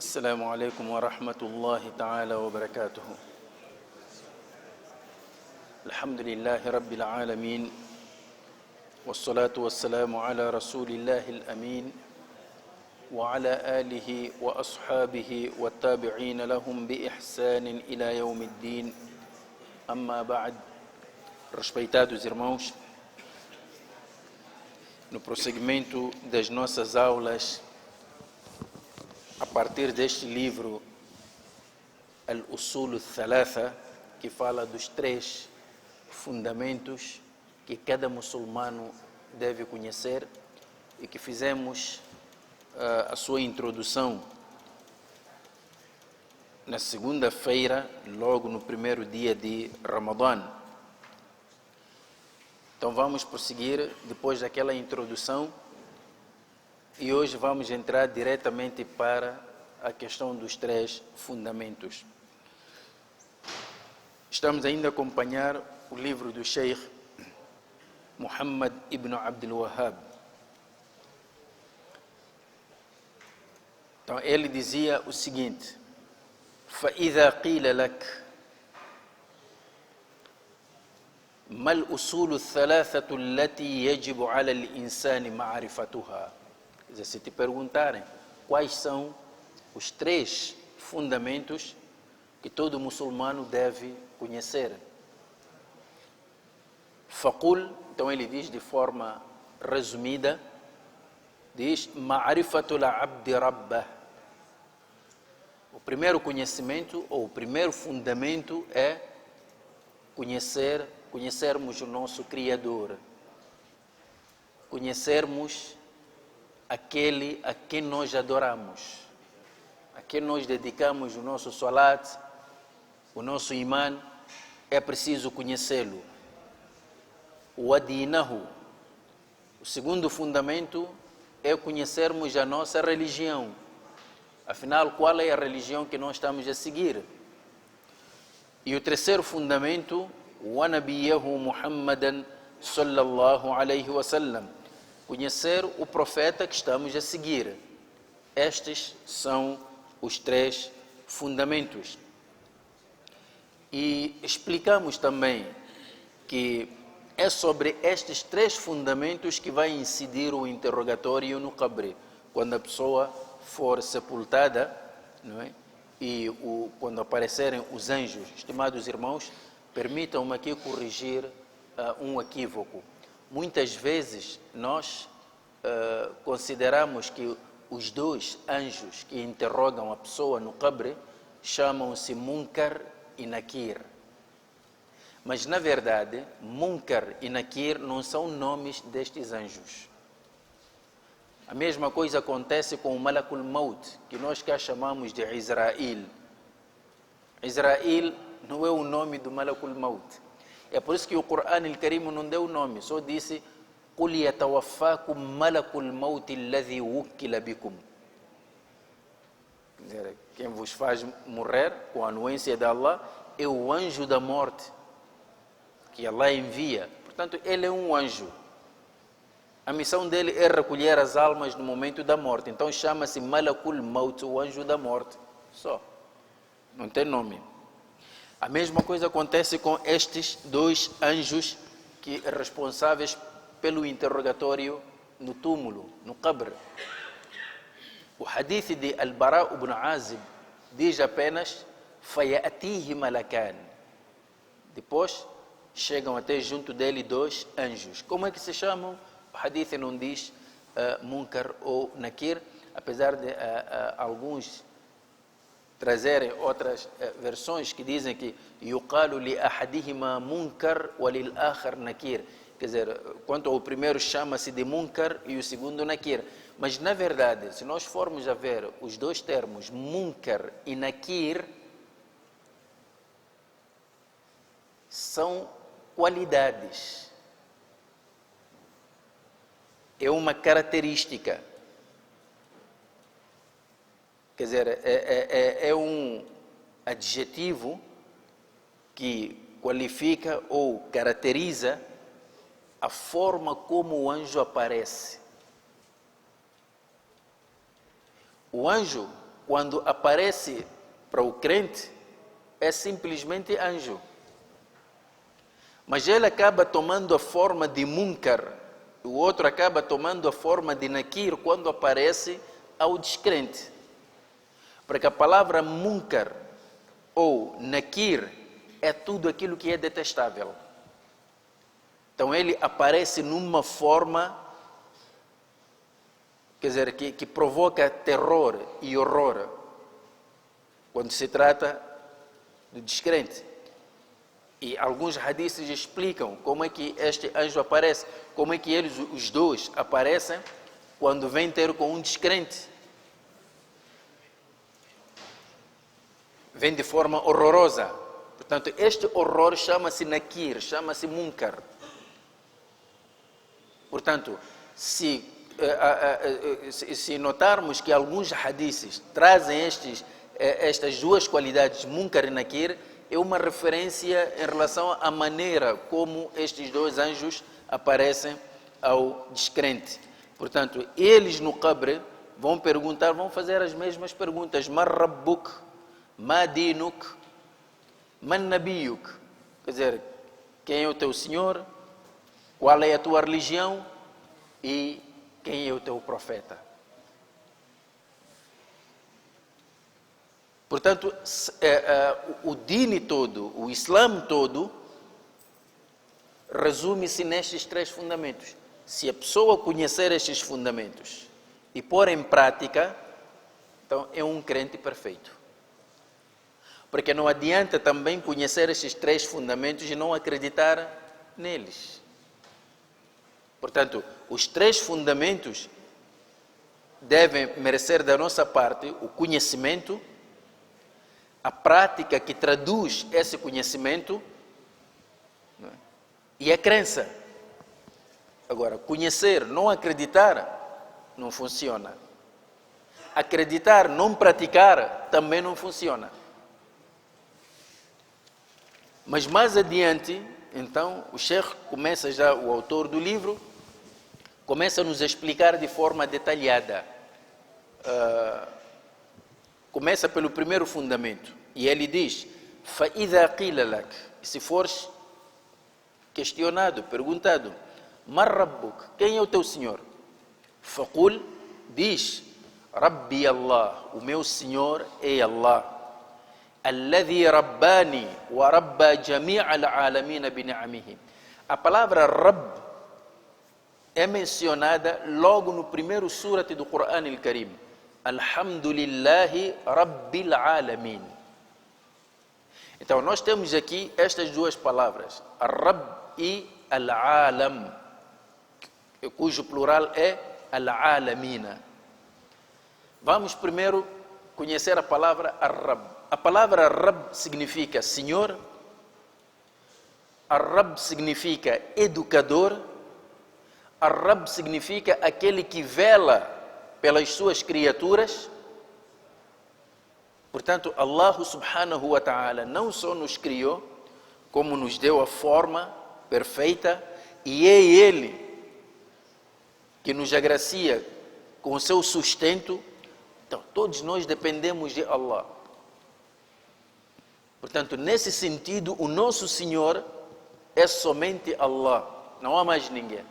السلام عليكم ورحمة الله تعالى وبركاته. الحمد لله رب العالمين، والصلاة والسلام على رسول الله الأمين وعلى آله وأصحابه والتابعين لهم بإحسان إلى يوم الدين. أما بعد. Respeitados irmãos, no prosseguimento das nossas aulas, a partir deste livro, Al-Usul Al-Thalatha, que fala dos 3 fundamentos que cada muçulmano deve conhecer e que fizemos a sua introdução na segunda-feira, logo no primeiro dia de Ramadã. Então vamos prosseguir depois daquela introdução e hoje vamos entrar diretamente para a questão dos 3 fundamentos. Estamos ainda a acompanhar o livro do Sheikh Muhammad ibn Abdul Wahhab. Então ele dizia o seguinte: فَإِذَا قِيلَ لَكَ ما الأصول الثلاثة التي يجب على الإنسان معرفتها. Quer dizer, se te perguntarem quais são os 3 fundamentos que todo muçulmano deve conhecer, فقل, então ele diz de forma resumida, diz معرفة العبد ربه. O primeiro conhecimento ou o primeiro fundamento é conhecermos o nosso Criador, conhecermos aquele a quem nós adoramos, a quem nós dedicamos o nosso salat, o nosso imã, é preciso conhecê-lo. O adinahu, o segundo fundamento é conhecermos a nossa religião. Afinal, qual é a religião que nós estamos a seguir? E o terceiro fundamento, وَنَبِيَّهُ مُحَمَّدًا صَلَّى اللَّهُ عَلَيْهِ وَسَلَّمَ, conhecer o profeta que estamos a seguir. Estes são os 3 fundamentos. E explicamos também que é sobre estes 3 fundamentos que vai incidir o interrogatório no Qabr, quando a pessoa for sepultada, não é? E quando aparecerem os anjos. Estimados irmãos, permitam-me aqui corrigir um equívoco. Muitas vezes nós consideramos que os 2 anjos que interrogam a pessoa no Qabr chamam-se Munkar e Nakir. Mas, na verdade, Munkar e Nakir não são nomes destes anjos. A mesma coisa acontece com o Malakul Maut, que nós cá chamamos de Israel. Israel não é o nome do Malakul Maut. É por isso que o Corão Al-Karim não deu o nome, só disse قُلْ يَتَوَفَّاكُمْ مَلَكُ الْمَوْتِ الَّذِي وُكِّلَ بِكُمْ. Quer dizer, quem vos faz morrer com a anuência de Allah é o anjo da morte que Allah envia. Portanto, ele é um anjo. A missão dele é recolher as almas no momento da morte. Então chama-se Malakul Maut, o anjo da morte. Só. Não tem nome. A mesma coisa acontece com estes 2 anjos que responsáveis pelo interrogatório no túmulo, no Qabr. O hadith de Al-Bara ibn Azib diz apenas فَيَأْتِيهِ مَلَكَانِ. Depois chegam até junto dele 2 anjos. Como é que se chamam? O hadith não diz Munkar ou Nakir, apesar de alguns trazerem outras versões que dizem que يُقَالُ لِأَحَدِهِمَا مُنْكَرْ وَلِلْآخَرْ Nakir. Quer dizer, quanto ao primeiro chama-se de Munkar e o segundo Nakir. Mas, na verdade, se nós formos a ver os 2 termos, Munkar e Nakir, são qualidades. É uma característica. Quer dizer, é um adjetivo que qualifica ou caracteriza a forma como o anjo aparece. O quando aparece para o crente, é simplesmente anjo. Mas ele acaba tomando a forma de Munkar, o outro acaba tomando a forma de Nakir quando aparece ao descrente. Porque a palavra Munkar ou Nakir é tudo aquilo que é detestável. Então ele aparece numa forma, quer dizer, que provoca terror e horror quando se trata do descrente. E alguns hadiths explicam como é que este anjo aparece, como é que eles, os dois, aparecem quando vêm ter com um descrente. Vem de forma horrorosa. Portanto, este horror chama-se Nakir, chama-se Munkar. Portanto, se notarmos que alguns hadiths trazem estas duas qualidades, Munkar e Nakir, é uma referência em relação à maneira como estes dois anjos aparecem ao descrente. Portanto, eles no Qabr vão perguntar, vão fazer as mesmas perguntas. Man Rabbuk, Ma Dinuk, Man Nabiyuk. Quer dizer, quem é o teu Senhor? Qual é a tua religião? E quem é o teu profeta? Portanto, o Dini todo, o Islã todo, resume-se nestes três fundamentos. Se a pessoa conhecer estes fundamentos e pôr em prática, então é um crente perfeito. Porque não adianta também conhecer estes três fundamentos e não acreditar neles. Portanto, os três fundamentos devem merecer da nossa parte o conhecimento, a prática que traduz esse conhecimento, né, e a crença. Agora, conhecer, não acreditar, não funciona. Acreditar, não praticar, também não funciona. Mas mais adiante, então, o Sheikh começa já, o autor do livro, começa a nos explicar de forma detalhada. Começa pelo primeiro fundamento. E ele diz, فَإِذَا قِيلَ لَكَ, se fores questionado, perguntado, مَا رَبُّكَ, quem é o teu Senhor? فَقُلْ, diz, رَبِّي Allah, o meu Senhor é Allah. الذي رباني وربى جميع العالمين بنعمه. A palavra Rabb é mencionada logo no primeiro surat do Corão al-Karim. Alhamdulillahi Rabbil Alamin. Então nós temos aqui estas duas palavras, Rabb e Al-Alam, cujo plural é Al-Alamina. Vamos primeiro conhecer a palavra Rabb. A palavra Rabb significa Senhor, Rabb significa educador, Rabb significa aquele que vela pelas suas criaturas. Portanto, Allah subhanahu wa ta'ala não só nos criou, como nos deu a forma perfeita, e é Ele que nos agracia com o seu sustento. Então, todos nós dependemos de Allah. Portanto, nesse sentido, o nosso Senhor é somente Allah, não há mais ninguém.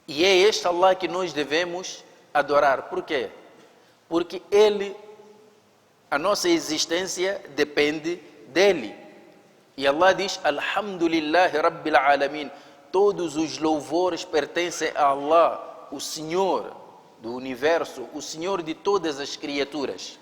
E é este Allah que nós devemos adorar. Por quê? Porque Ele, a nossa existência depende dEle. E Allah diz, Alhamdulillahi Rabbil Alamin, todos os louvores pertencem a Allah, o Senhor do universo, o Senhor de todas as criaturas.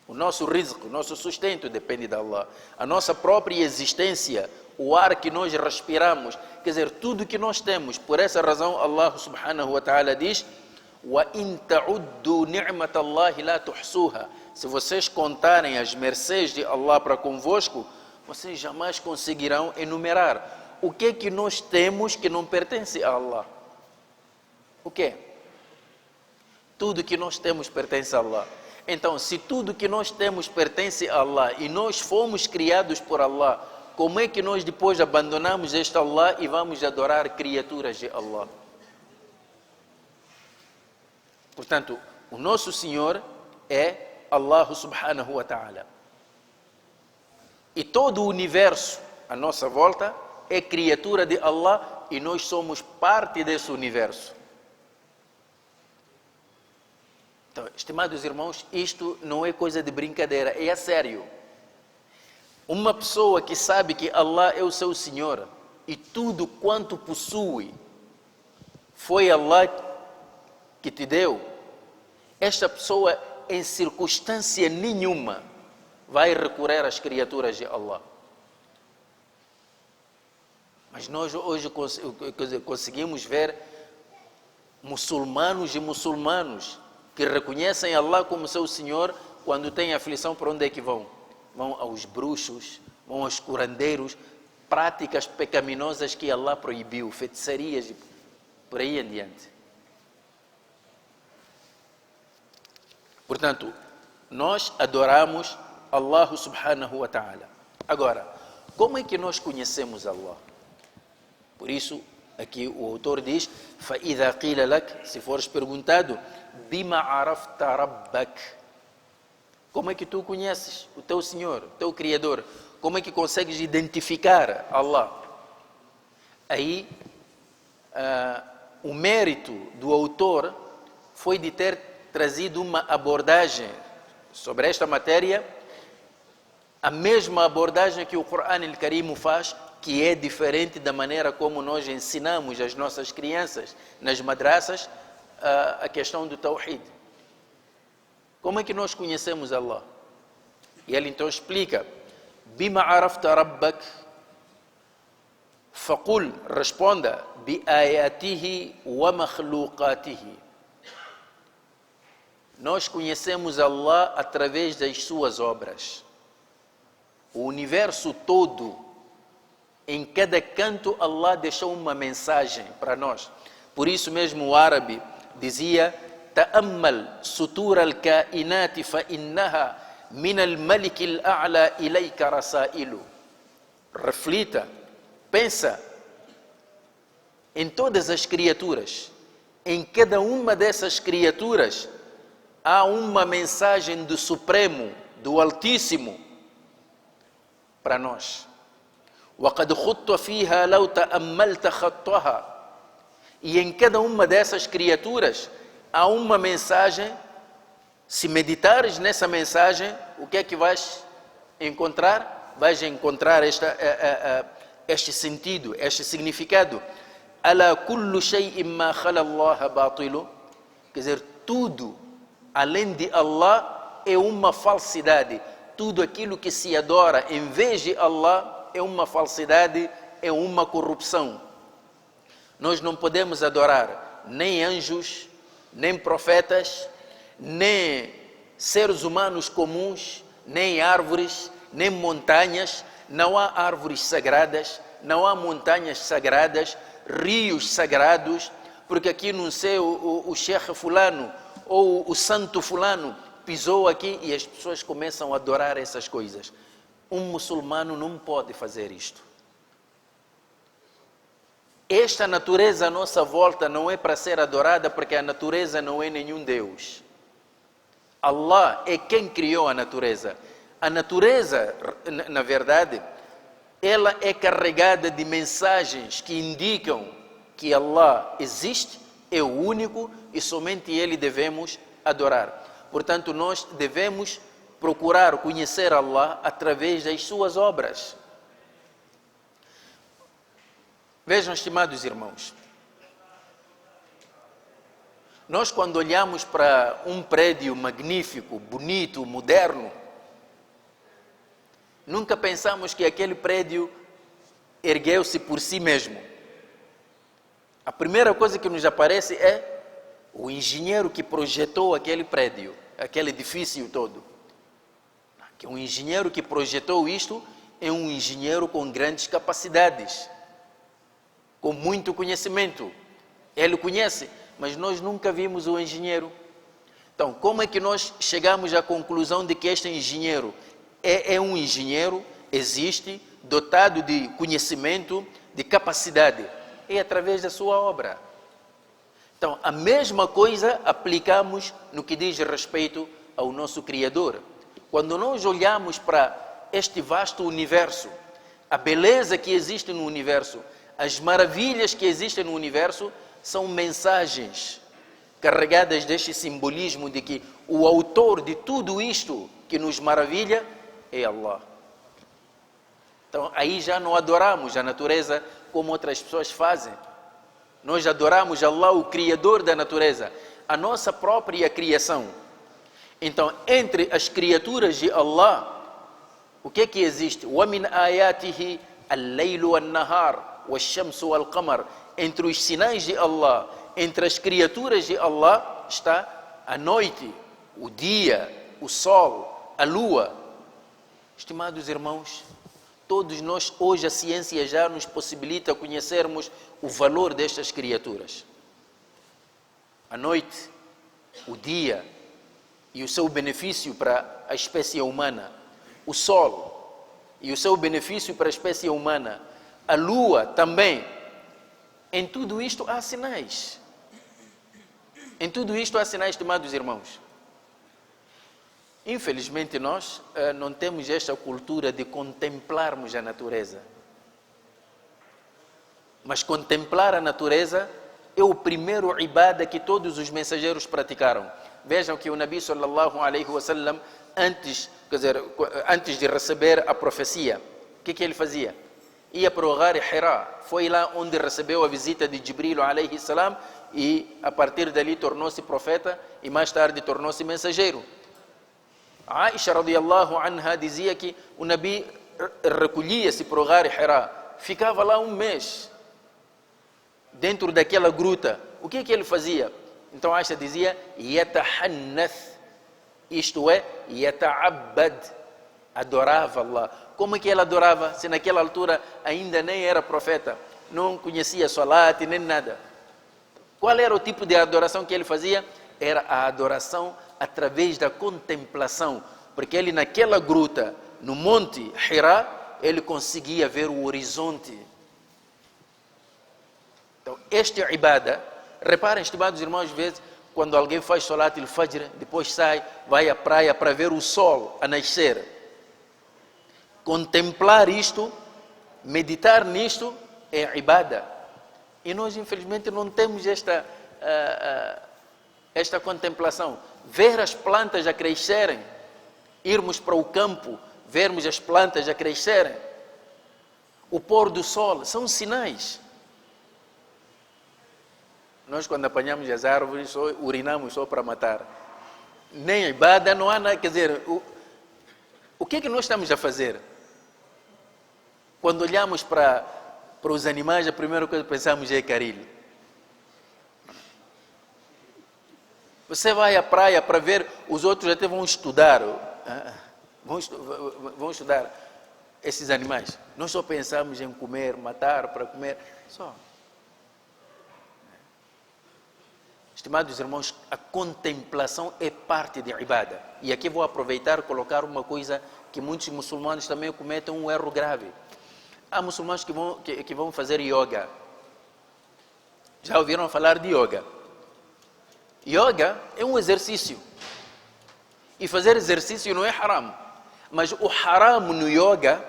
O nosso rizq, o nosso sustento depende de Allah. A nossa própria existência, o ar que nós respiramos, quer dizer, tudo que nós temos. Por essa razão, Allah subhanahu wa ta'ala diz, وَإِن تَعُدُّوا نِعْمَةَ اللَّهِ لَا تُحْصُوهَا. Se vocês contarem as mercês de Allah para convosco, vocês jamais conseguirão enumerar. O que é que nós temos que não pertence a Allah? O quê? Tudo que nós temos pertence a Allah. Então, se tudo que nós temos pertence a Allah e nós fomos criados por Allah, como é que nós depois abandonamos este Allah e vamos adorar criaturas de Allah? Portanto, o nosso Senhor é Allah subhanahu wa ta'ala. E todo o universo à nossa volta é criatura de Allah e nós somos parte desse universo. Então, estimados irmãos, isto não é coisa de brincadeira, é a sério. Uma pessoa que sabe que Allah é o seu Senhor e tudo quanto possui foi Allah que te deu, esta pessoa em circunstância nenhuma vai recorrer às criaturas de Allah. Mas nós hoje conseguimos ver muçulmanos e muçulmanos que reconhecem Allah como seu Senhor, quando têm aflição, para onde é que vão? Vão aos bruxos, vão aos curandeiros, práticas pecaminosas que Allah proibiu, feitiçarias e por aí em diante. Portanto, nós adoramos Allah subhanahu wa ta'ala. Agora, como é que nós conhecemos Allah? Por isso, aqui o autor diz: فَإِذَا قِيلَ لَكَ, se fores perguntado, بِمَا عَرَفْتَ رَبَّكَ, como é que tu conheces o teu Senhor, o teu Criador? Como é que consegues identificar Allah? Aí, o mérito do autor foi de ter trazido uma abordagem sobre esta matéria, a mesma abordagem que o Corão Al-Karim faz, que é diferente da maneira como nós ensinamos às nossas crianças nas madrasas a questão do Tawhid. Como é que nós conhecemos Allah? E ele então explica: Bima arafta rabbak, faqul, responda, bi ayatihi wa makhluqatihi. Nós conhecemos Allah através das suas obras. O universo todo, em cada canto, Allah deixou uma mensagem para nós. Por isso mesmo o árabe dizia: Ta'ammal sutur al-kainati fa innaha min al-malik al-a'la ilayka rasailu. Reflita, pensa em todas as criaturas. Em cada uma dessas criaturas há uma mensagem do Supremo, do Altíssimo, para nós. وَقَدْ خُطَّ فِيهَا لَوْ تَأَمَّلْتَ خَطَّهَا. E em cada uma dessas criaturas há uma mensagem. Se meditares nessa mensagem, o que é que vais encontrar? Vais encontrar este sentido, este significado. أَلَا كُلُّ شَيْءٍ مَا خَلَى اللَّهَ بَاطِلُ. Quer dizer, tudo além de Allah é uma falsidade. Tudo aquilo que se adora em vez de Allah é uma falsidade, é uma corrupção. Nós não podemos adorar nem anjos, nem profetas, nem seres humanos comuns, nem árvores, nem montanhas. Não há árvores sagradas, não há montanhas sagradas, rios sagrados, porque aqui não sei o Sheikh fulano ou o santo fulano pisou aqui e as pessoas começam a adorar essas coisas. Um muçulmano não pode fazer isto. Esta natureza à nossa volta não é para ser adorada, porque a natureza não é nenhum Deus. Allah é quem criou a natureza. A natureza, na verdade, ela é carregada de mensagens que indicam que Allah existe, é o único e somente Ele devemos adorar. Portanto, nós devemos procurar conhecer Allah através das suas obras. Vejam, estimados irmãos, nós quando olhamos para um prédio magnífico, bonito, moderno, nunca pensamos que aquele prédio ergueu-se por si mesmo. A primeira coisa que nos aparece é o engenheiro que projetou aquele prédio, aquele edifício todo. Que um engenheiro que projetou isto é um engenheiro com grandes capacidades, com muito conhecimento. Ele conhece, mas nós nunca vimos o engenheiro. Então, como é que nós chegamos à conclusão de que este engenheiro é um engenheiro, existe, dotado de conhecimento, de capacidade? É através da sua obra. Então, a mesma coisa aplicamos no que diz respeito ao nosso Criador. Quando nós olhamos para este vasto universo, a beleza que existe no universo, as maravilhas que existem no universo, são mensagens carregadas deste simbolismo de que o autor de tudo isto que nos maravilha é Allah. Então, aí já não adoramos a natureza como outras pessoas fazem. Nós adoramos Allah, o Criador da natureza, a nossa própria criação. Então, entre as criaturas de Allah, o que é que existe? وَمِنْ آيَاتِهِ اللَّيْلُ وَالنَّهَارُ وَالشَّمْسُ وَالْقَمَرُ. Entre os sinais de Allah, entre as criaturas de Allah, está a noite, o dia, o sol, a lua. Estimados irmãos, todos nós, hoje a ciência já nos possibilita conhecermos o valor destas criaturas. A noite, o dia e o seu benefício para a espécie humana. O sol e o seu benefício para a espécie humana. A lua também. Em tudo isto há sinais. Em tudo isto há sinais, estimados irmãos. Infelizmente nós não temos esta cultura de contemplarmos a natureza. Mas contemplar a natureza é o primeiro ibada que todos os mensageiros praticaram. Vejam que o Nabi sallallahu alaihi wasallam, antes de receber a profecia, o que ele fazia? Ia para o Ghar Hira, foi lá onde recebeu a visita de Jibril alaihi salam e a partir dali tornou-se profeta e mais tarde tornou-se mensageiro. Aisha radiyallahu anha dizia que o Nabi recolhia-se para o Ghar Hira, ficava lá um mês, dentro daquela gruta. O que ele fazia? Então Aisha dizia, yatahannath, isto é, yata'abbad, adorava Allah. Como é que ela adorava? Se naquela altura ainda nem era profeta, não conhecia salat nem nada. Qual era o tipo de adoração que ele fazia? Era a adoração através da contemplação, porque ele naquela gruta, no monte Hira, ele conseguia ver o horizonte. Então, este ibada, reparem, estimados irmãos, às vezes, quando alguém faz salat al-fajr, depois sai, vai à praia para ver o sol a nascer. Contemplar isto, meditar nisto, é ibada. E nós, infelizmente, não temos esta contemplação. Ver as plantas a crescerem, irmos para o campo, vermos as plantas a crescerem, o pôr do sol, são sinais. Nós, quando apanhamos as árvores, só urinamos só para matar. Nem ibada, não há nada. Quer dizer, o que é que nós estamos a fazer? Quando olhamos para os animais, a primeira coisa que pensamos é carilho. Você vai à praia para ver, os outros até vão estudar. Vão estudar esses animais. Nós só pensamos em comer, matar para comer. Só. Estimados irmãos, a contemplação é parte de ibada. E aqui vou aproveitar e colocar uma coisa que muitos muçulmanos também cometem um erro grave. Há muçulmanos que vão fazer yoga. Já ouviram falar de yoga? Yoga é um exercício. E fazer exercício não é haram. Mas o haram no yoga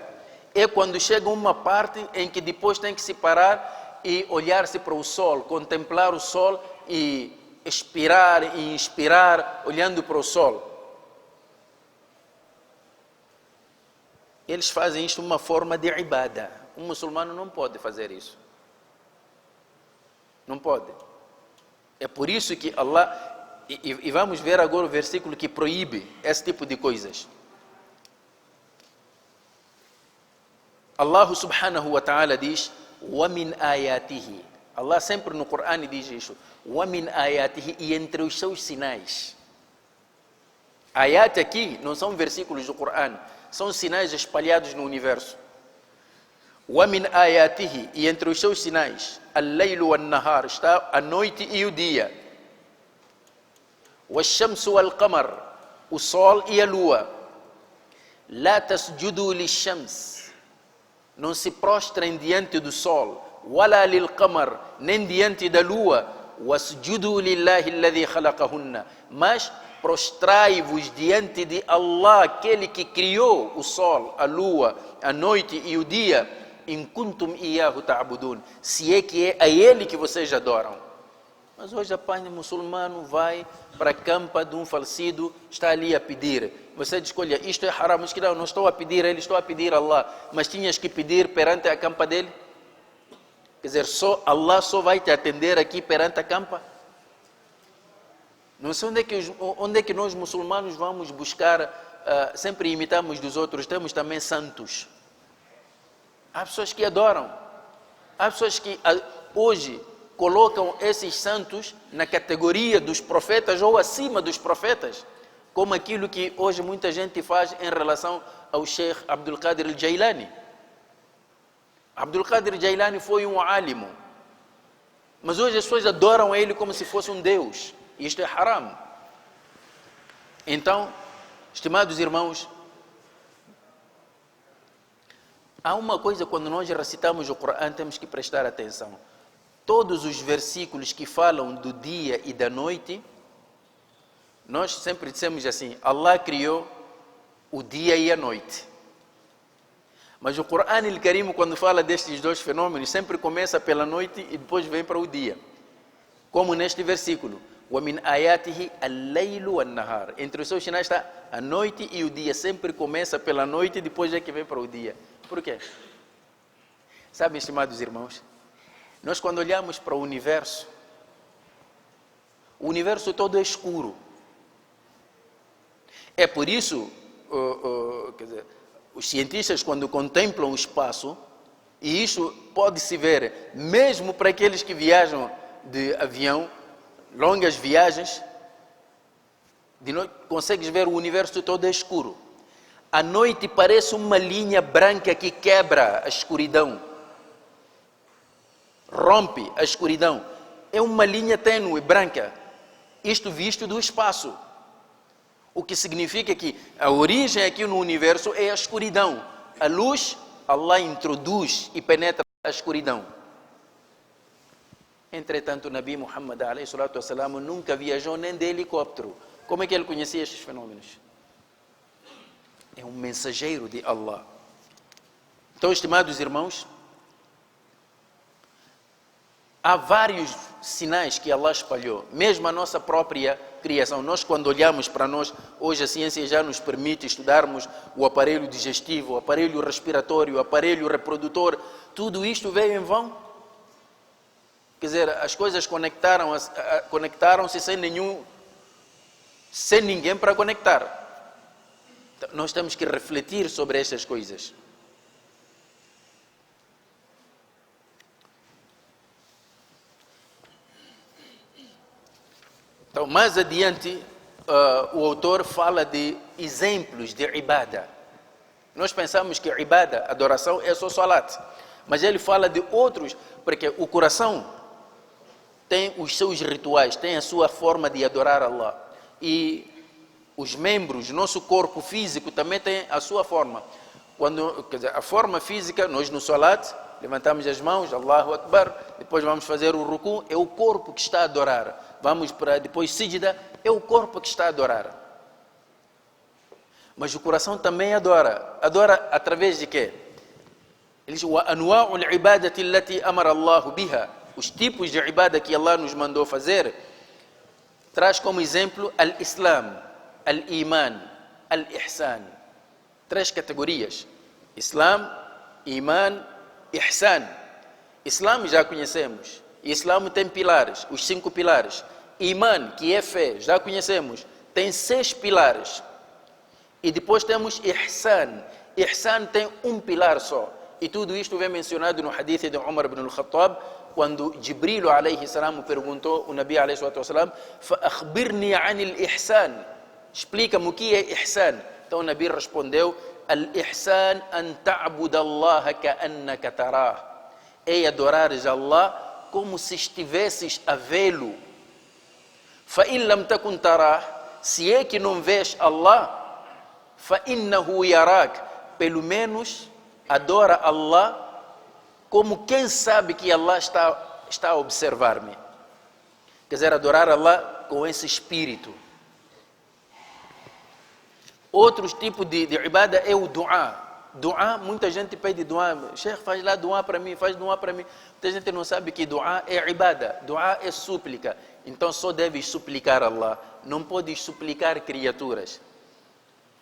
é quando chega uma parte em que depois tem que se parar e olhar-se para o sol, contemplar o sol e expirar e inspirar olhando para o sol. Eles fazem isto uma forma de ibada. Um muçulmano não pode fazer isso. Não pode. É por isso que Allah, e vamos ver agora o versículo que proíbe esse tipo de coisas. Allah subhanahu wa ta'ala diz, وَمِنْ آيَاتِهِ. Allah sempre no Corão diz isso. وَمِنْ آيَاتِهِ, e entre os seus sinais. Ayat aqui não são versículos do Corão, são sinais espalhados no universo. وَمِنْ آيَاتِهِ, e entre os seus sinais, الليل والنهار, está a noite e o dia. والشمس والقمر, o sol e a lua. لا تسجدوا للشمس, não se prostrem diante do sol. ولا للقمر, nem diante da lua. وَاسْجُدُوا لِلَّهِ الَّذِي خَلَقَهُنَّ. Mas prostrai-vos diante de Allah, aquele que criou o sol, a lua, a noite e o dia, in kuntum iyyahu ta'budun, se é que é a ele que vocês adoram. Mas hoje apanha muçulmano, vai para a campa de um falecido, está ali a pedir. Você escolhe, isto é haram, mas que não estou a pedir a ele, estou a pedir a Allah. Mas tinhas que pedir perante a campa dele? Quer dizer, só Allah só vai te atender aqui perante a campa? Não sei onde é que nós muçulmanos vamos buscar, sempre imitamos dos outros, temos também santos. Há pessoas que adoram, há pessoas que hoje colocam esses santos na categoria dos profetas ou acima dos profetas, como aquilo que hoje muita gente faz em relação ao Sheikh Abdul Qadir al-Jailani. Abdul Qadir al-Jailani foi um álimo, mas hoje as pessoas adoram ele como se fosse um Deus. Isto é haram. Então, estimados irmãos, há uma coisa, quando nós recitamos o Corão, temos que prestar atenção. Todos os versículos que falam do dia e da noite, nós sempre dissemos assim, Allah criou o dia e a noite. Mas o Corão al-Karim, quando fala destes dois fenômenos, sempre começa pela noite e depois vem para o dia. Como neste versículo, وَمِنْ آيَاتِهِ اللَّيْلُ وَالنَّهَارِ. Entre os seus sinais está a noite e o dia. Sempre começa pela noite e depois é que vem para o dia. Por quê? Sabem, estimados irmãos, nós quando olhamos para o universo todo é escuro. É por isso, quer dizer, os cientistas quando contemplam o espaço, e isso pode-se ver, mesmo para aqueles que viajam de avião, longas viagens, de noite consegues ver o universo todo é escuro. À noite parece uma linha branca que quebra a escuridão, rompe a escuridão. É uma linha tênue, branca. Isto visto do espaço. O que significa que a origem aqui no universo é a escuridão. A luz, Allah introduz e penetra a escuridão. Entretanto, o Nabi Muhammad a.s. nunca viajou nem de helicóptero. Como é que ele conhecia estes fenômenos? É um mensageiro de Allah. Então, estimados irmãos, há vários sinais que Allah espalhou, mesmo a nossa própria criação. Nós, quando olhamos para nós, hoje a ciência já nos permite estudarmos o aparelho digestivo, o aparelho respiratório, o aparelho reprodutor. Tudo isto veio em vão. Quer dizer, as coisas conectaram-se sem ninguém para conectar. Então, nós temos que refletir sobre estas coisas. Então, mais adiante, o autor fala de exemplos de ibada. Nós pensamos que ibada, adoração, é só salat. Mas ele fala de outros, porque o coração tem os seus rituais, tem a sua forma de adorar Allah. E os membros, nosso corpo físico também tem a sua forma. Quer dizer, a forma física, nós no salat, levantamos as mãos, Allahu Akbar, depois vamos fazer o ruku, é o corpo que está a adorar. Vamos para depois sijda, é o corpo que está a adorar. Mas o coração também adora. Adora através de quê? Ele diz, وَأَنْوَاعُ الْعِبَادَةِ الَّتِي أَمَرَ اللَّهُ بِهَا. Os tipos de ibada que Allah nos mandou fazer, traz como exemplo al-Islam, al-Iman, al-Ihsan. 3 categorias. Islam, Iman, Ihsan. Islam já conhecemos. Islam tem pilares, os 5 pilares. Iman, que é fé, já conhecemos. Tem 6 pilares. E depois temos Ihsan. Ihsan tem um pilar só. E tudo isto vem mencionado no hadith de Umar ibn al-Khattab, quando Jibril alayhi salam perguntou ao Nabi alayhi salam, فَأَخْبِرْنِي عَنِ الْإِحْسَانِ. Explica-me o que é Ihsan. Então o Nabi respondeu, Al-Ihsan an ta'bud Allah ka'annaka tarah. É adorares Allah como se estivesses a vê-lo. فَإِن لَمْ تَكُنْ تَرَاهُ. Se é que não vês Allah, فَإِنَّهُ يَرَاكَ. Pelo menos adora Allah como quem sabe que Allah está a observar-me. Quer dizer, adorar Allah com esse espírito. Outro tipo de ibada é o du'a. Du'a, muita gente pede du'a. Sheikh, faz lá du'a para mim, faz du'a para mim. Muita gente não sabe que du'a é ibada. Du'a é súplica. Então só deves suplicar a Allah. Não podes suplicar criaturas.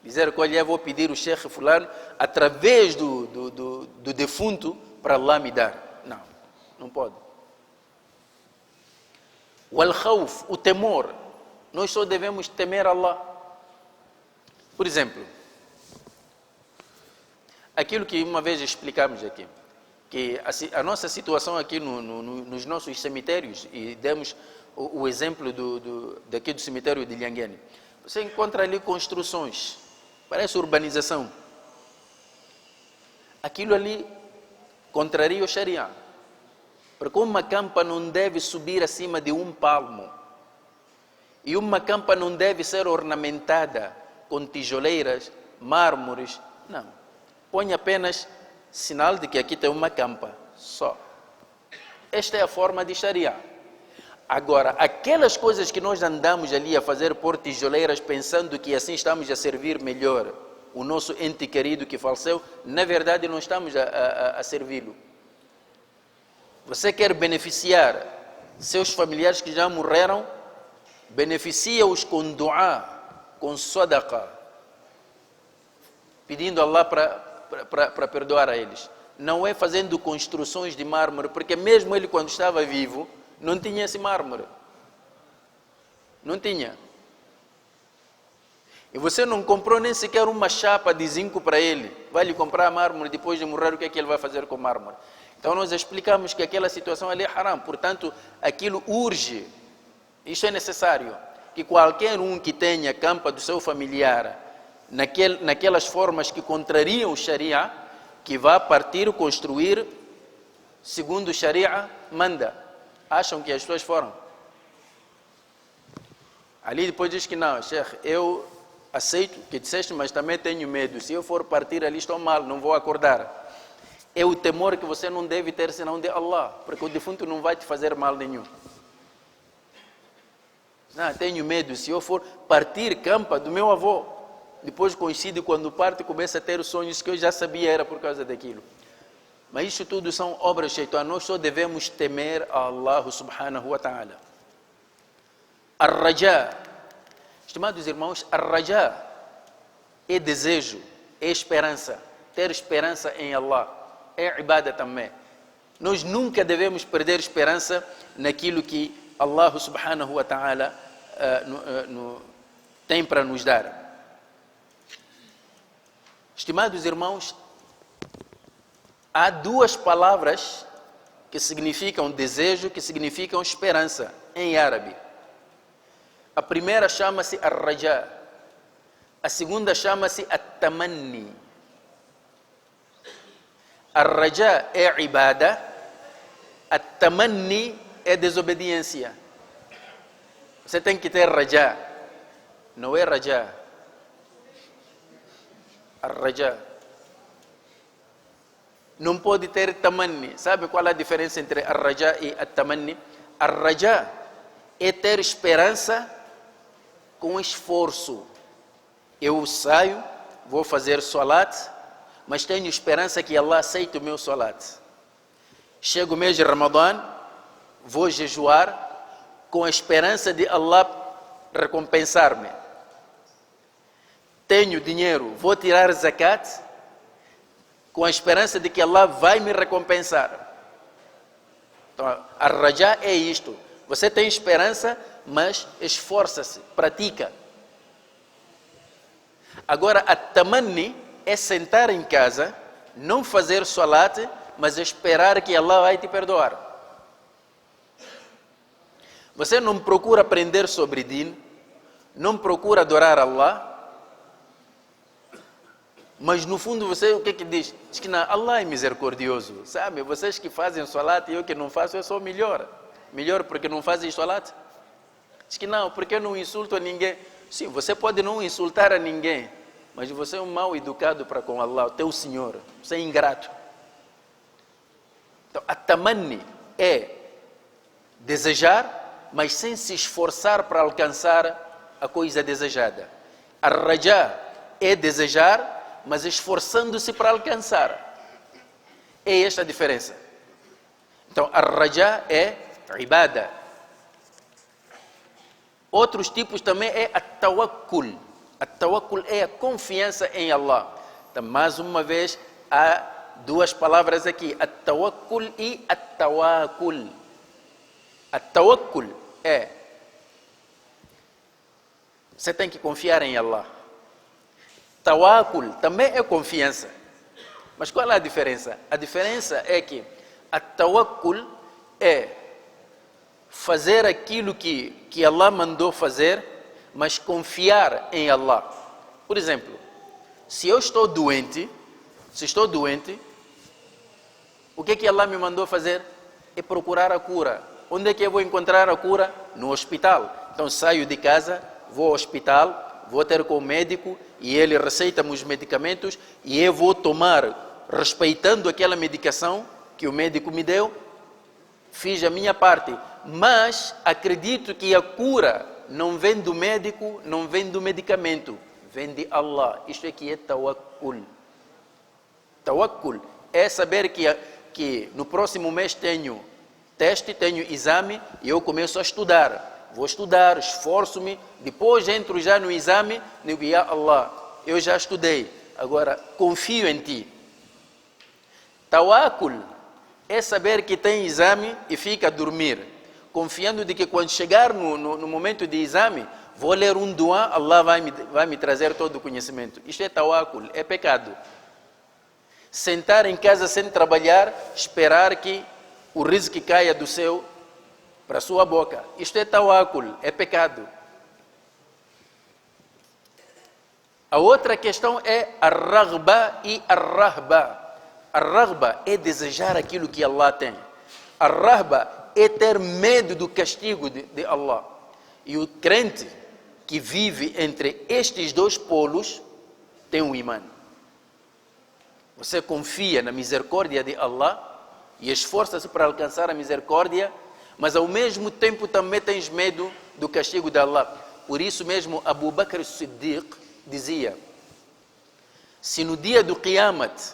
Dizer que olha, eu vou pedir o Sheikh fulano através do defunto para Allah me dar. Não, não pode. O al-khawf, o temor. Nós só devemos temer Allah. Por exemplo, aquilo que uma vez explicamos aqui, que a nossa situação aqui nos nossos cemitérios, e demos o exemplo daqui do cemitério de Liangene, você encontra ali construções, parece urbanização. Aquilo ali contraria o Sharia, porque uma campa não deve subir acima de 1 palmo, e uma campa não deve ser ornamentada com tijoleiras, mármores, não. Põe apenas sinal de que aqui tem uma campa, só. Esta é a forma de Sharia. Agora, aquelas coisas que nós andamos ali a fazer por tijoleiras, pensando que assim estamos a servir melhor o nosso ente querido que faleceu, na verdade não estamos a servi-lo. Você quer beneficiar seus familiares que já morreram, beneficia-os com du'a, com sadaqa, pedindo a Allah para perdoar a eles. Não é fazendo construções de mármore, porque mesmo ele quando estava vivo, não tinha esse mármore. Não tinha. E você não comprou nem sequer uma chapa de zinco para ele. Vai lhe comprar mármore, depois de morrer, o que é que ele vai fazer com mármore? Então nós explicamos que aquela situação ali é haram, portanto, aquilo urge. Isso é necessário. Que qualquer um que tenha campa do seu familiar, naquelas formas que contrariam o Sharia, que vá partir construir segundo o Sharia manda. Acham que as pessoas foram. Ali depois diz que não, Sheikh, eu aceito o que disseste, mas também tenho medo. Se eu for partir ali estou mal, não vou acordar. É o temor que você não deve ter senão de Allah, porque o defunto não vai te fazer mal nenhum. Não, tenho medo, se eu for partir campa do meu avô, depois coincide quando parte começa a ter sonhos que eu já sabia era por causa daquilo. Mas isso tudo são obras de Shaitan. Nós só devemos temer a Allah subhanahu wa ta'ala. Ar-Raja, estimados irmãos, Ar-Raja é desejo, é esperança. Ter esperança em Allah é ibada também. Nós nunca devemos perder esperança naquilo que Allah subhanahu wa ta'ala tem para nos dar. Estimados irmãos, há 2 palavras que significam desejo, que significam esperança em árabe. A primeira chama-se ar-raja, a segunda chama-se at-tamanni. Ar-raja é ibada, at-tamanni é desobediência. Você tem que ter raja, não é raja. Ar-raja. Não pode ter tamanni. Sabe qual é a diferença entre ar-raja e at-tamanni? Ar-raja é ter esperança com esforço. Eu saio, vou fazer salat, mas tenho esperança que Allah aceite o meu salat. Chega o mês de Ramadã, vou jejuar com a esperança de Allah recompensar-me. Tenho dinheiro, vou tirar zakat com a esperança de que Allah vai me recompensar. Então, ar-raja é isto. Você tem esperança, mas esforça-se, pratica. Agora, at-tamanni é sentar em casa, não fazer salat, mas esperar que Allah vai te perdoar. Você não procura aprender sobre din, não procura adorar Allah, mas no fundo você o que diz? Diz que não, Allah é misericordioso, sabe? Vocês que fazem salat e eu que não faço, eu sou melhor. Melhor porque não fazem salat? Diz que não, porque eu não insulto a ninguém. Sim, você pode não insultar a ninguém, mas você é um mal educado para com Allah, o teu Senhor. Você é ingrato. Então, a tamanni é desejar, mas sem se esforçar para alcançar a coisa desejada. Ar-raja é desejar, mas esforçando-se para alcançar. É esta a diferença. Então, ar-raja é ibada. Outros tipos também é at-tawakkul. At-tawakkul é a confiança em Allah. Então, mais uma vez, há duas palavras aqui, at-tawakkul e at-tawakkul. At-tawakkul é você tem que confiar em Allah. Tawakkul também é confiança. Mas qual é a diferença? A diferença é que at-tawakkul é fazer aquilo que Allah mandou fazer, mas confiar em Allah. Por exemplo, se estou doente, o que Allah me mandou fazer? É procurar a cura. Onde é que eu vou encontrar a cura? No hospital. Então saio de casa, vou ao hospital, vou ter com o médico e ele receita-me os medicamentos e eu vou tomar, respeitando aquela medicação que o médico me deu, fiz a minha parte. Mas acredito que a cura não vem do médico, não vem do medicamento, vem de Allah. Isto aqui é tawakkul. Tawakkul é saber que no próximo mês tenho teste, tenho exame e eu começo a estudar. Vou estudar, esforço-me, depois entro já no exame, digo, ya Allah, eu já estudei, agora confio em ti. Tawakkul é saber que tem exame e fica a dormir, confiando de que quando chegar no momento de exame, vou ler um dua, Allah vai me trazer todo o conhecimento. Isto é tawakkul, é pecado. Sentar em casa sem trabalhar, esperar que o rizqui caia do céu para a sua boca. Isto é tawakkul, é pecado. A outra questão é ar-raghba e ar-rahba. Ar-raghba é desejar aquilo que Allah tem. Ar-rahba é ter medo do castigo de Allah. E o crente que vive entre estes dois polos tem um imã. Você confia na misericórdia de Allah e esforça-se para alcançar a misericórdia, mas ao mesmo tempo também tens medo do castigo de Allah. Por isso mesmo Abu Bakr as-Siddiq dizia: se no dia do Qiyamat,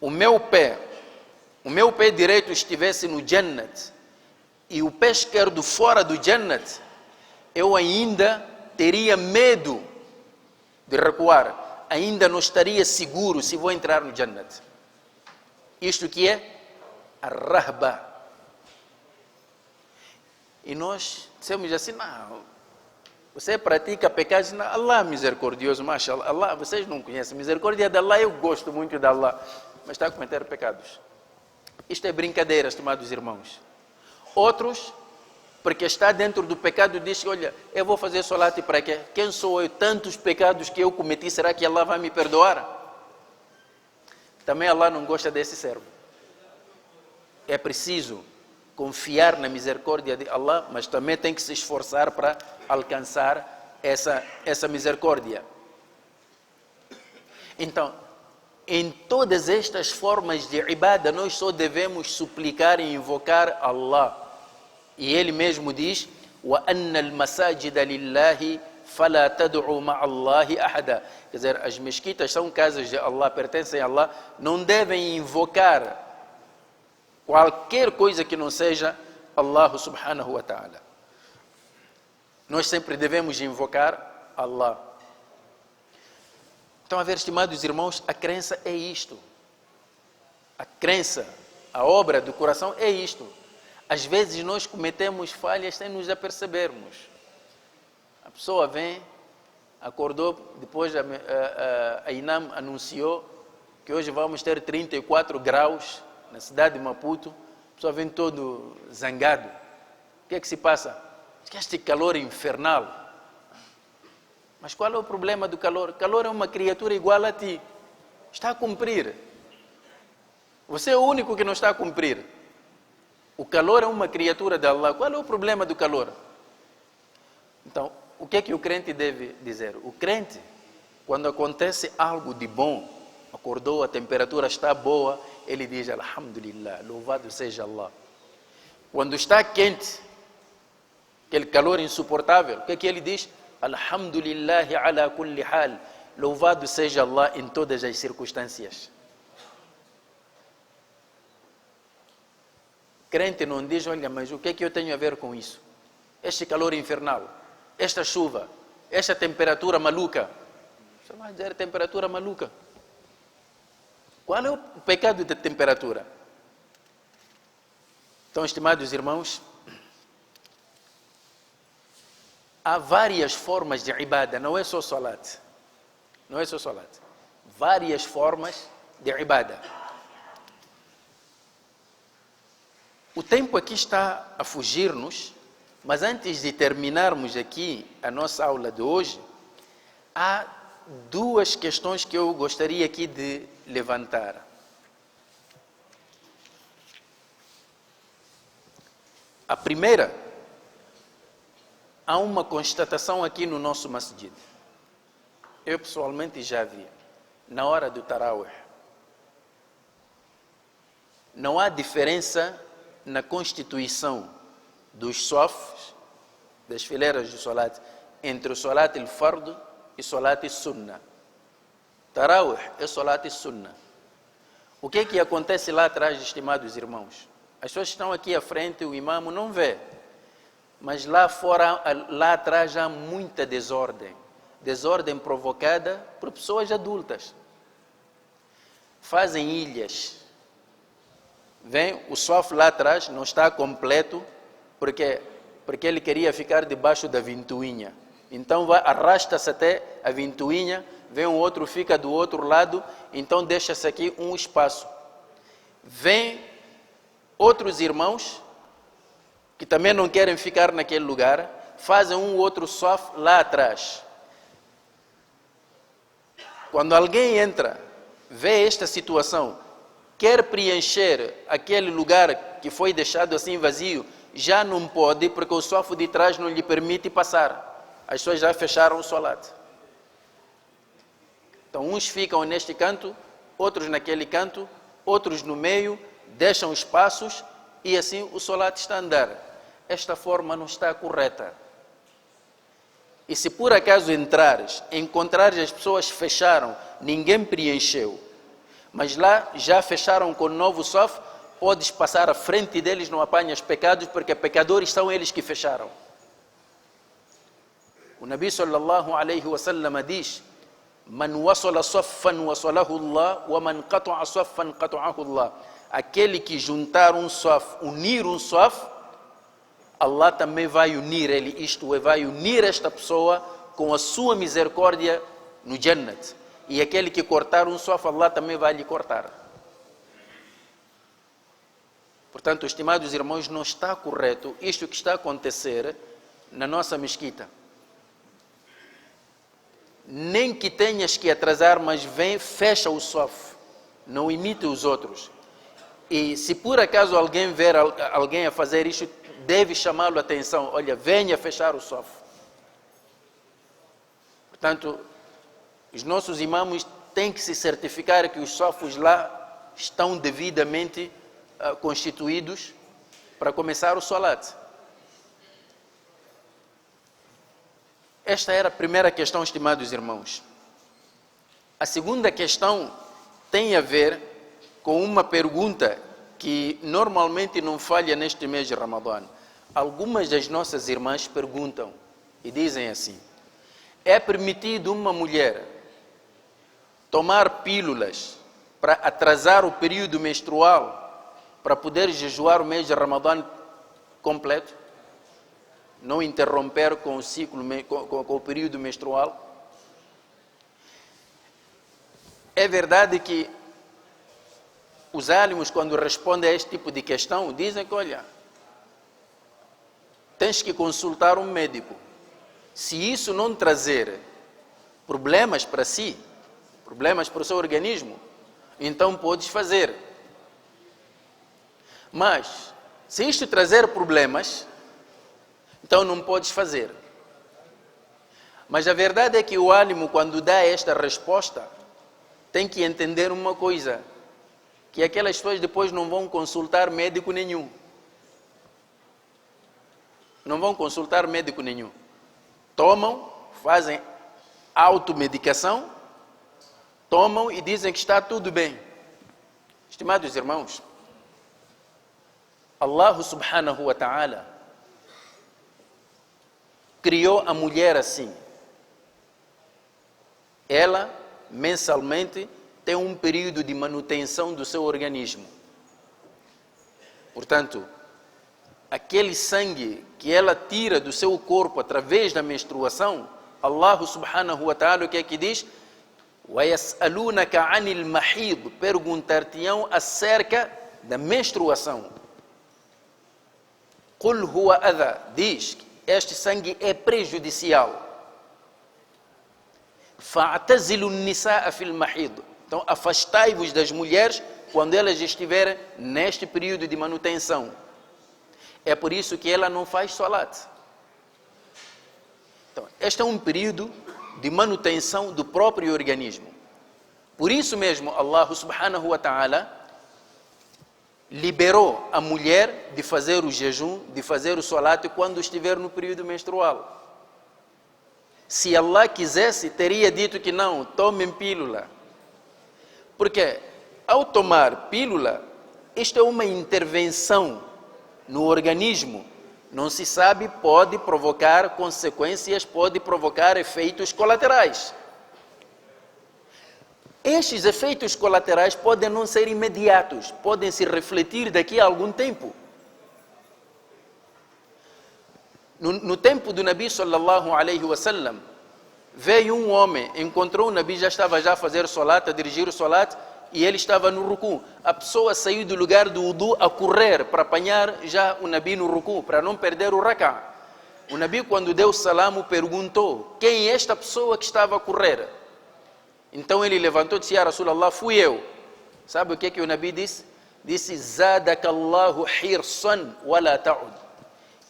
o meu pé direito estivesse no Jannat e o pé esquerdo fora do Jannat, eu ainda teria medo de recuar, ainda não estaria seguro se vou entrar no Jannat. Isto que é ar-rahba. E nós dissemos assim, não, você pratica pecados, não, Allah é misericordioso, mashallah, Allah, vocês não conhecem a misericórdia de Allah, eu gosto muito de Allah, mas está a cometer pecados. Isto é brincadeira, estimados irmãos. Outros, porque está dentro do pecado, diz, olha, eu vou fazer solat para quê? Quem sou eu? Tantos pecados que eu cometi, será que Allah vai me perdoar? Também Allah não gosta desse servo. É preciso confiar na misericórdia de Allah, mas também tem que se esforçar para alcançar essa misericórdia. Então, em todas estas formas de ibada, nós só devemos suplicar e invocar Allah. E Ele mesmo diz, وَأَنَّ الْمَسَاجِدَ لِلَّهِ فَلَا تَدْعُوا مَعَ اللَّهِ أَحَدًا. Quer dizer, as mesquitas são casas de Allah, pertencem a Allah, não devem invocar qualquer coisa que não seja Allah subhanahu wa ta'ala. Nós sempre devemos invocar Allah. Então, a ver, estimados irmãos, a crença é isto. A crença, a obra do coração é isto. Às vezes nós cometemos falhas sem nos apercebermos. A pessoa vem, acordou, depois a INAM anunciou que hoje vamos ter 34 graus na cidade de Maputo. A pessoa vem todo zangado. O que é que se passa? Este calor infernal. Mas qual é o problema do calor? O calor é uma criatura igual a ti. Está a cumprir. Você é o único que não está a cumprir. O calor é uma criatura de Allah. Qual é o problema do calor? Então, o que é que o crente deve dizer? O crente, quando acontece algo de bom, acordou, a temperatura está boa, ele diz, Alhamdulillah, louvado seja Allah. Quando está quente, aquele calor insuportável, o que é que ele diz? Alhamdulillahi ala kulli hal. Louvado seja Allah em todas as circunstâncias. Crente não diz, olha, mas o que é que eu tenho a ver com isso? Este calor infernal, esta chuva, esta temperatura maluca. Você vai dizer temperatura maluca. Qual é o pecado da temperatura? Então, estimados irmãos, há várias formas de ibadah, não é só salat. Não é só salat. Várias formas de ibadah. O tempo aqui está a fugir-nos, mas antes de terminarmos aqui a nossa aula de hoje, há duas questões que eu gostaria aqui de levantar. A primeira, há uma constatação aqui no nosso masjid. Eu pessoalmente já vi, na hora do Tarawih. Não há diferença na constituição dos sofs, das fileiras de salat, entre o salat al-fard e salat al-sunnah. Tarawih é salat al-sunnah. O que é que acontece lá atrás, estimados irmãos? As pessoas estão aqui à frente, o imamo não vê. Mas lá fora, lá atrás há muita desordem. Desordem provocada por pessoas adultas. Fazem ilhas. Vem, o sofá lá atrás não está completo, porque ele queria ficar debaixo da ventoinha. Então arrasta-se até a ventoinha, vem um outro, fica do outro lado, então deixa-se aqui um espaço. Vem outros irmãos, que também não querem ficar naquele lugar, fazem um outro sofá lá atrás. Quando alguém entra, vê esta situação, quer preencher aquele lugar que foi deixado assim vazio, já não pode, porque o sofá de trás não lhe permite passar. As pessoas já fecharam o salat. Então, uns ficam neste canto, outros naquele canto, outros no meio, deixam espaços e assim o salat está a andar. Esta forma não está correta. E se por acaso encontrares as pessoas fecharam, ninguém preencheu, mas lá já fecharam com novo sofá, podes passar à frente deles, não apanhas pecados, porque pecadores são eles que fecharam. O Nabi sallallahu alaihi wasallam diz: Man wasala saffan wasalahu Allah, wa man qata'a saffan qata'ahu Allah. Aquele que juntar um saf, unir um saf, Allah também vai unir ele, isto é, vai unir esta pessoa com a sua misericórdia no Jannat. E aquele que cortar um saf, Allah também vai lhe cortar. Portanto, estimados irmãos, não está correto isto que está a acontecer na nossa mesquita. Nem que tenhas que atrasar, mas vem, fecha o saf, não imite os outros. E se por acaso alguém ver alguém a fazer isto, deve chamá-lo a atenção. Olha, venha fechar o saf. Portanto, os nossos imãos têm que se certificar que os safos lá estão devidamente constituídos para começar o salat. Esta era a primeira questão, estimados irmãos. A segunda questão tem a ver com uma pergunta que normalmente não falha neste mês de Ramadã. Algumas das nossas irmãs perguntam e dizem assim: é permitido uma mulher tomar pílulas para atrasar o período menstrual para poder jejuar o mês de Ramadã completo? Não interromper com o ciclo, com o período menstrual? É verdade que os álimos, quando respondem a este tipo de questão, dizem que, olha, tens que consultar um médico. Se isso não trazer problemas para si, problemas para o seu organismo, então podes fazer. Mas, se isto trazer problemas, então não podes fazer. Mas a verdade é que o álimo, quando dá esta resposta, tem que entender uma coisa, que aquelas pessoas depois não vão consultar médico nenhum. Não vão consultar médico nenhum. Tomam, fazem automedicação, tomam e dizem que está tudo bem. Estimados irmãos, Allah subhanahu wa ta'ala criou a mulher assim. Ela, mensalmente, tem um período de manutenção do seu organismo. Portanto, aquele sangue que ela tira do seu corpo através da menstruação, Allah subhanahu wa ta'ala, o que é que diz? وَيَسْأَلُونَكَ عَنِ الْمَحِيضِ, perguntar-te-ão acerca da menstruação. قُلْ هُوَ أَذَى, diz que este sangue é prejudicial. فَاعْتَزِلُوا النِّسَاءَ فِي الْمَحِيضِ, então afastai-vos das mulheres quando elas estiverem neste período de manutenção. É por isso que ela não faz salat. Então, este é um período de manutenção do próprio organismo. Por isso mesmo, Allah subhanahu wa ta'ala liberou a mulher de fazer o jejum, de fazer o salat quando estiver no período menstrual. Se Allah quisesse, teria dito que não, tomem pílula. Porque ao tomar pílula, isto é uma intervenção no organismo. Não se sabe, pode provocar consequências, pode provocar efeitos colaterais. Estes efeitos colaterais podem não ser imediatos, podem se refletir daqui a algum tempo. No tempo do Nabi sallallahu alaihi wasallam, veio um homem, encontrou o Nabi, já estava a fazer salat, a dirigir o salat, e ele estava no ruku. A pessoa saiu do lugar do wudu a correr para apanhar já o Nabi no ruku, para não perder o rak'a. O Nabi, quando deu o salamo, perguntou: quem é esta pessoa que estava a correr? Então ele levantou e disse: Ya Rasulallah, fui eu. Sabe o que o Nabi disse? Disse: Zadakallahu hirsan wala ta'ud.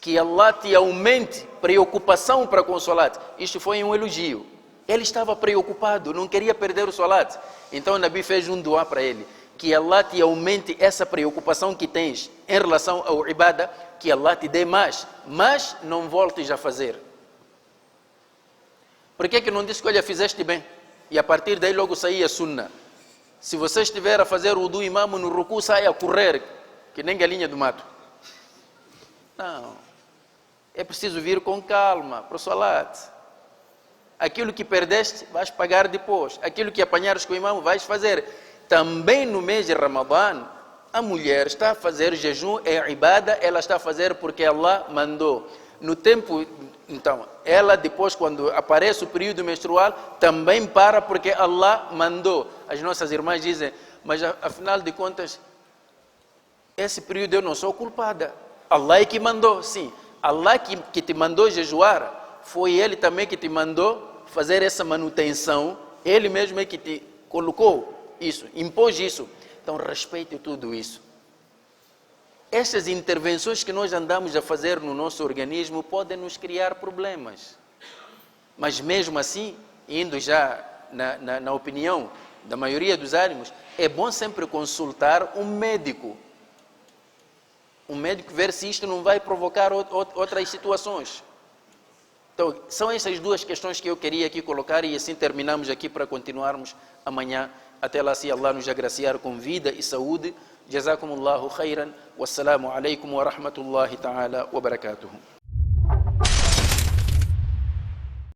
Que Allah te aumente preocupação para com o salat. Isto foi um elogio. Ele estava preocupado, não queria perder o salat. Então o Nabi fez um dua para ele: que Allah te aumente essa preocupação que tens em relação ao ibadah, que Allah te dê mais, mas não voltes a fazer. Por que não disse que, olha, fizeste bem? E a partir daí logo saía a sunnah. Se você estiver a fazer o wudu imamo no ruku, saia a correr, que nem galinha do mato. Não. É preciso vir com calma para o salat. Aquilo que perdeste, vais pagar depois. Aquilo que apanhares com o imam, vais fazer. Também no mês de Ramadã, a mulher está a fazer jejum, é ibadah, ela está a fazer porque Allah mandou. No tempo, então, ela depois, quando aparece o período menstrual, também para porque Allah mandou. As nossas irmãs dizem: mas afinal de contas, esse período eu não sou culpada. Allah é que mandou, sim. Allah que te mandou jejuar, foi Ele também que te mandou fazer essa manutenção. Ele mesmo é que te colocou isso, impôs isso. Então respeite tudo isso. Essas intervenções que nós andamos a fazer no nosso organismo podem nos criar problemas. Mas mesmo assim, indo já na opinião da maioria dos ânimos, é bom sempre consultar um médico. Um médico, ver se isto não vai provocar outras situações. Então, são essas duas questões que eu queria aqui colocar, e assim terminamos aqui para continuarmos amanhã. Até lá, se Allah nos agraciar com vida e saúde. Jazakumullahu khairan. Wassalamu alaikum wa rahmatullahi ta'ala wa barakatuhu.